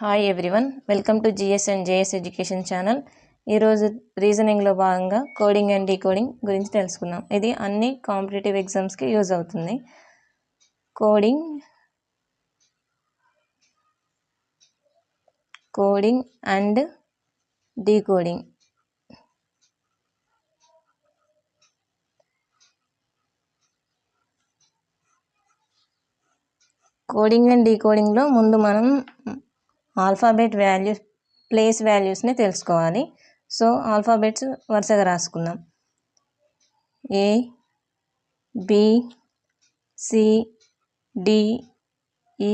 Hi everyone, welcome to GS and JS education channel. ఈరోజు రీజనింగ్లో భాగంగా కోడింగ్ అండ్ డీకోడింగ్ గురించి తెలుసుకుందాం. ఇది అన్ని కాంపిటేటివ్ ఎగ్జామ్స్కి యూజ్ అవుతుంది. Coding and decoding. Coding and డీకోడింగ్లో ముందు మనం ఆల్ఫాబెట్ వాల్యూస్, ప్లేస్ వాల్యూస్ని తెలుసుకోవాలి. సో ఆల్ఫాబెట్స్ వరుసగా రాసుకుందాం. A, B, C, D, E,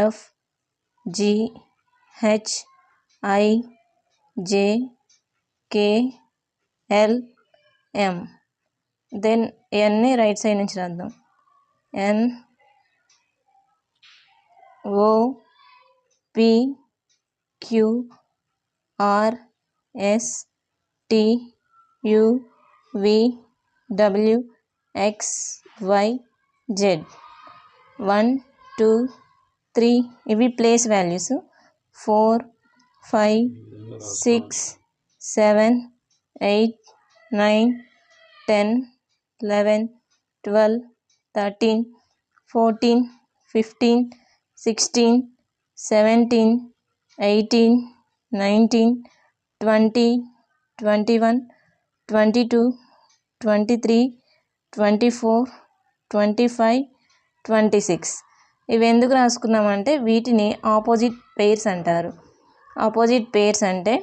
F, G, H, I, J, K, L, M. Then ఇవన్నీ రైట్ సైడ్ నుంచి రాద్దాం. N, O, P, Q, R, S, T, U, V, W, X, Y, Z. 1, 2, 3 ఇవి place values. 4, 5, 6, 7, 8, 9, 10, 11, 12, 13, 14, 15, 16, 17, 18, 19, 20, 21, 22, 23, 24, 25, 26. ఇవి ఎందుకు రాసుకున్నామంటే వీటిని opposite pairs అంటారు. Opposite pairs అంటే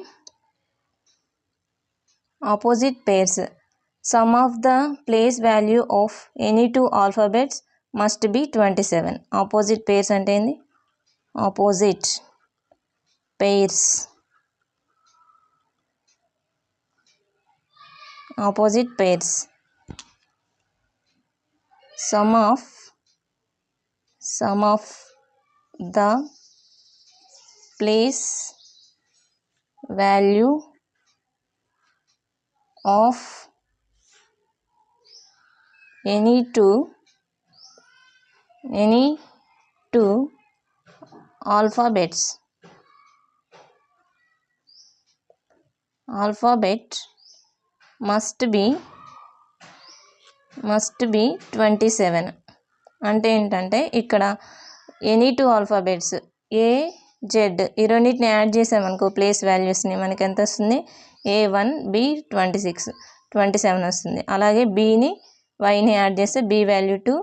opposite pairs. Some of the place value of any two alphabets must be 27. Opposite pairs అంటే ఏంది? Opposite pairs. Opposite pairs. Sum of the place value of any two alphabet must be 27. అంటే ఏంటంటే ఇక్కడ any two alphabets ఏ, Z ఈ రెండింటిని add చేసామనుకో place వాల్యూస్ని, మనకి ఎంత వస్తుంది? A1, B 27 వస్తుంది. అలాగే బీని, వైని యాడ్ చేస్తే B value 2,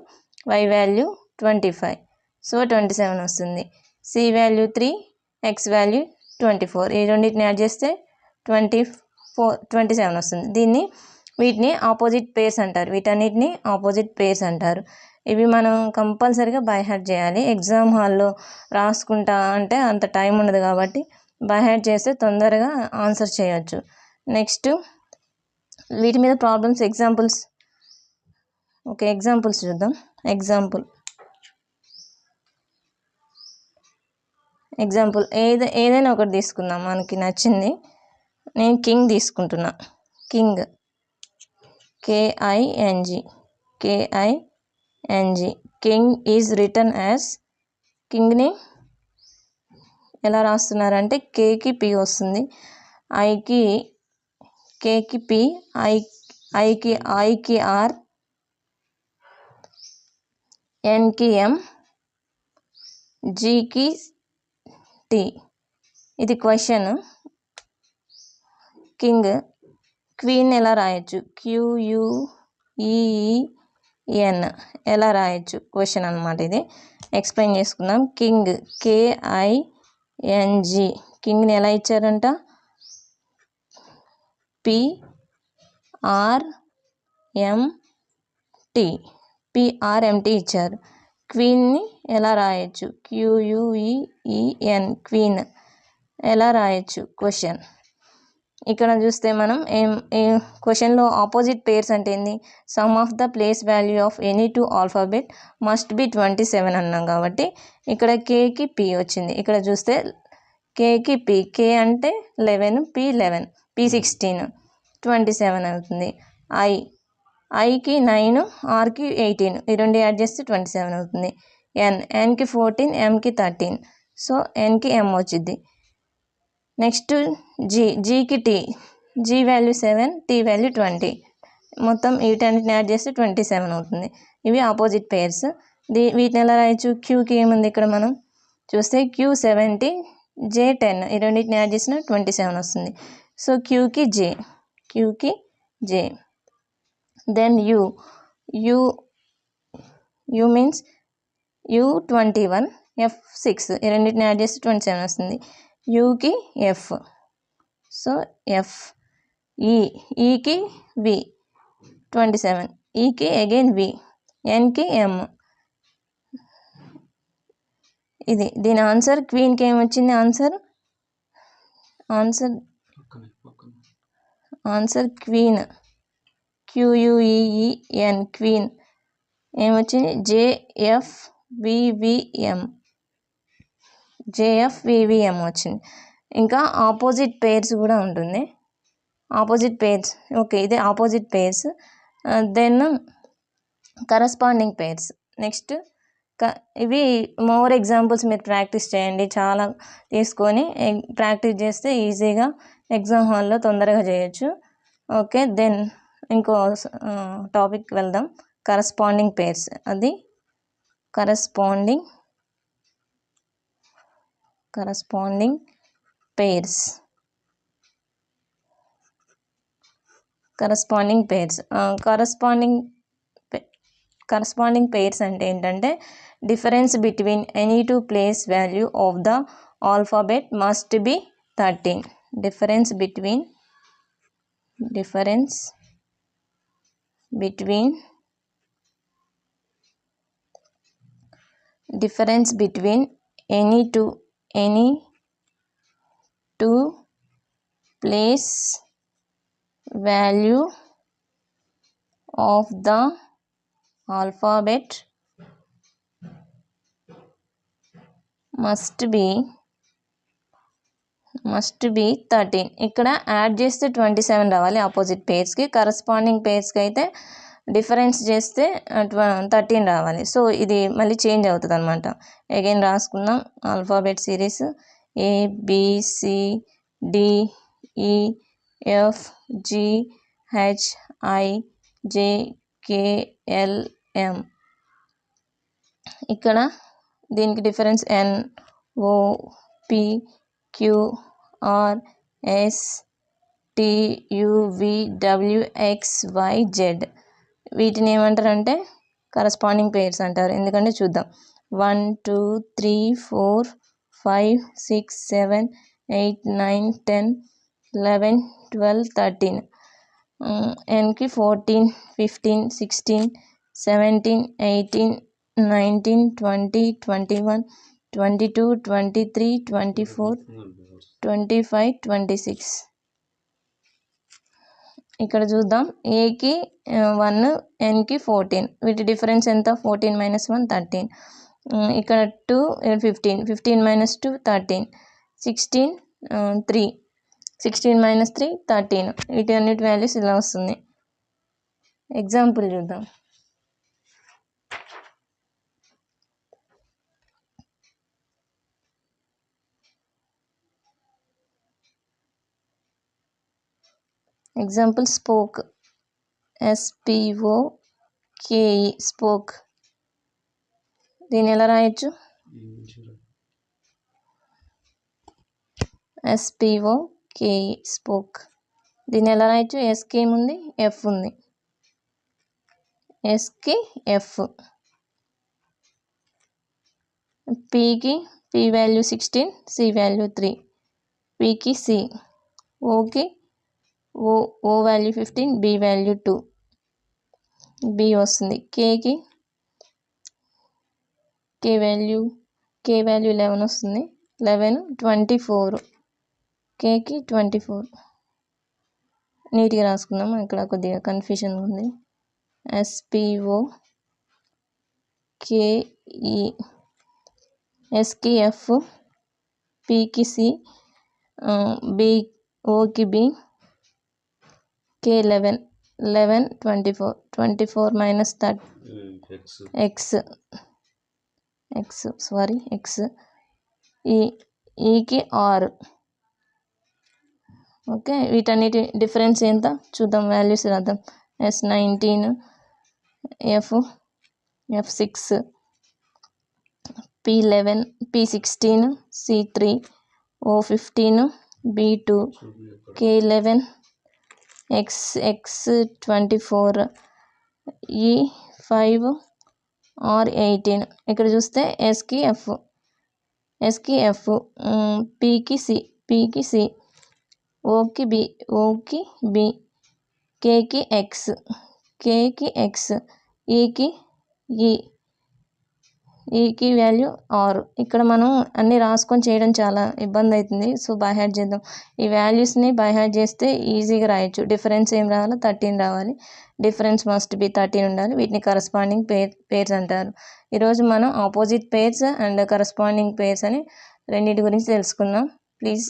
Y value 25, so 27 వస్తుంది. సి వాల్యూ 3, ఎక్స్ వాల్యూ 24 ఈ రెండింటిని యాడ్ చేస్తే 27 వస్తుంది. వీటిని ఆపోజిట్ పేర్స్ అంటారు. వీటన్నిటిని ఆపోజిట్ పేర్స్ అంటారు. ఇవి మనం కంపల్సరీగా బై హార్ట్ చేయాలి. ఎగ్జామ్ హాల్లో రాసుకుంటా అంటే అంత టైం ఉండదు కాబట్టి బై హార్ట్ చేస్తే తొందరగా ఆన్సర్ చేయొచ్చు. నెక్స్ట్ వీటి మీద ప్రాబ్లమ్స్, ఎగ్జాంపుల్స్ చూద్దాం. ఎగ్జాంపుల్ ఏదైనా ఒకటి తీసుకుందాం, మనకి నచ్చింది. నేను కింగ్ తీసుకుంటున్నా. King, KING. King is return as. కింగ్ని ఎలా రాస్తున్నారంటే కేకి పి వస్తుంది, కేకి పి, ఐకి ఆర్, ఎన్కి ఎం, జీకి టి. ఇది క్వశ్చన్. కింగ్. క్వీన్ ఎలా రాయొచ్చు? QUEEN ఎలా రాయొచ్చు? క్వశ్చన్ అనమాట ఇది. ఎక్స్ప్లెయిన్ చేసుకుందాం. King, KING. కింగ్ని ఎలా ఇచ్చారంట? PRMT ఇచ్చారు. క్వీన్ని ఎలా రాయొచ్చు? QUEEN. క్వీన్ ఎలా రాయొచ్చు? క్వశ్చన్. ఇక్కడ చూస్తే మనం క్వశ్చన్లో ఆపోజిట్ పేర్స్ అంటే ఏంది? Some of the place value of any two alphabet must be 27 అన్నాం కాబట్టి ఇక్కడ కేకి పి వచ్చింది. ఇక్కడ చూస్తే కేకి పి, కే అంటే 11, P11, P16, 27 అవుతుంది. ఐకి 9, ఆర్కి 18 ఈ రెండు యాడ్ చేస్తే 27 అవుతుంది. ఎన్కి 14, ఎంకి 13, సో ఎన్కి ఎం వచ్చింది. నెక్స్ట్ జీకి T, G value 7, T value 20. మొత్తం వీటన్నిటిని యాడ్ చేస్తే 27 అవుతుంది. ఇవి ఆపోజిట్ పేర్స్. వీటిని ఎలా రాయొచ్చు? క్యూకి ఏముంది ఇక్కడ మనం చూస్తే క్యూ 70, జే 10, ఈ రెండింటిని యాడ్ చేసిన 27 వస్తుంది. సో క్యూకి J. Then U means U 21, F 6, ఈ రెండింటిని యాడ్ చేస్తే 27 వస్తుంది. యూకి ఎఫ్, సో ఎఫ్. ఈకి వి 27, ఈకి అగైన్ వి, ఎన్కి ఎం. ఇది దీని ఆన్సర్. క్వీన్కి ఏమొచ్చింది ఆన్సర్ క్వీన్, క్యూయుఈఎన్ క్వీన్ ఏమొచ్చింది? జేఎఫ్వివిఎం వచ్చింది. ఇంకా ఆపోజిట్ పేర్స్ కూడా ఉంటుంది. ఆపోజిట్ పేర్స్, ఓకే, ఇదే opposite pairs. Then corresponding pairs. Next ఇవి మోర్ ఎగ్జాంపుల్స్ మీరు ప్రాక్టీస్ చేయండి. చాలా తీసుకొని ప్రాక్టీస్ చేస్తే ఈజీగా ఎగ్జామ్ హాల్లో తొందరగా చేయొచ్చు. ఓకే, దెన్ ఇంకో టాపిక్ వెళ్దాం. Corresponding pairs. అది కరస్పాండింగ్ పేర్స్. కరస్పాండింగ్ పేర్స్ అంటే ఏంటంటే difference between any two place value of the alphabet must be 13. Difference between any two place value of the alphabet must be 13. ఇక్కడ add చేస్తే 27 రావాలి opposite పేర్స్కి. Corresponding పేర్స్కి అయితే difference చేస్తే 13 రావాలి. So ఇది మళ్ళీ చేంజ్ అవుతుంది అనమాట. అగైన్ రాసుకుందాం. Alphabet series ABCDEFGHIJKLM. ఇక్కడ దీనికి డిఫరెన్స్ NOPQRSTUVWXYZ. వీటిని ఏమంటారంటే కరస్పాండింగ్ పేర్స్ అంటారు. ఎందుకంటే చూద్దాం. 1 2 3 4 5 6 7 8 9 10 11 12 13. ఎన్కి 14 15 16 17 18 19 20 21 22 23 24 25 26. ఇక్కడ చూద్దాం. ఏకి 1, ఎన్కి 14. వీటి డిఫరెన్స్ ఎంత? 14 - 1 13. ఇక్కడ 2 15 15 - 2 13 16 3 16 - 3 13. వీటి అన్నిటి వాల్యూస్ ఇలా వస్తుంది. ఎగ్జాంపుల్ చూద్దాం. Example spoke, SPOKE spoke. దీన్ని ఎలా రాయొచ్చు? SPOKE spoke. దీన్ని ఎలా రాయొచ్చు? ఎస్కి ఏముంది? ఎఫ్ ఉంది. ఎస్కి ఎఫ్. పీకి పీ వాల్యూ 16, సి వాల్యూ 3. పీకి సి. ఓకి ఓ వాల్యూ 15, బి వాల్యూ 2, బి వస్తుంది. కేకి కే వాల్యూ 11 వస్తుంది. 11 24, కేకి 24. నీట్గా రాసుకుందాం, ఇక్కడ కొద్దిగా కన్ఫ్యూజన్ ఉంది. SPOKE. ఎస్కి ఎఫ్, పీకి సి, బి ఓకి బి, కే 11 24 24 - 30 ఎక్స్. ఈకి ఆర్. ఓకే, వీటన్నిటి డిఫరెన్స్ ఎంత చూద్దాం, వాల్యూస్ రాద్దాం. S19, F6, P11, P16, C3, O15, B2, K11, X24, E5, R18. ఇక్కడ చూస్తే ఎస్కి ఎఫ్, పీకి సి, ఓకి బి, కేకి ఎక్స్, ఈకి వాల్యూ 6. ఇక్కడ మనం అన్నీ రాసుకొని చేయడం చాలా ఇబ్బంది అవుతుంది. సో బై హార్ట్ చేద్దాం. ఈ వాల్యూస్ని బై హార్ట్ చేస్తే ఈజీగా రాయొచ్చు. డిఫరెన్స్ ఏం రావాలి, 13 రావాలి. డిఫరెన్స్ మస్ట్ బి 13 ఉండాలి. వీటిని కరస్పాండింగ్ పేర్స్ అంటారు. ఈరోజు మనం opposite pairs and corresponding pairs అని రెండింటి గురించి తెలుసుకుందాం. Please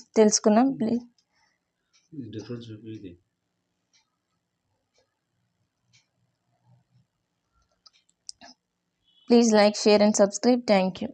like, share and subscribe. Thank you.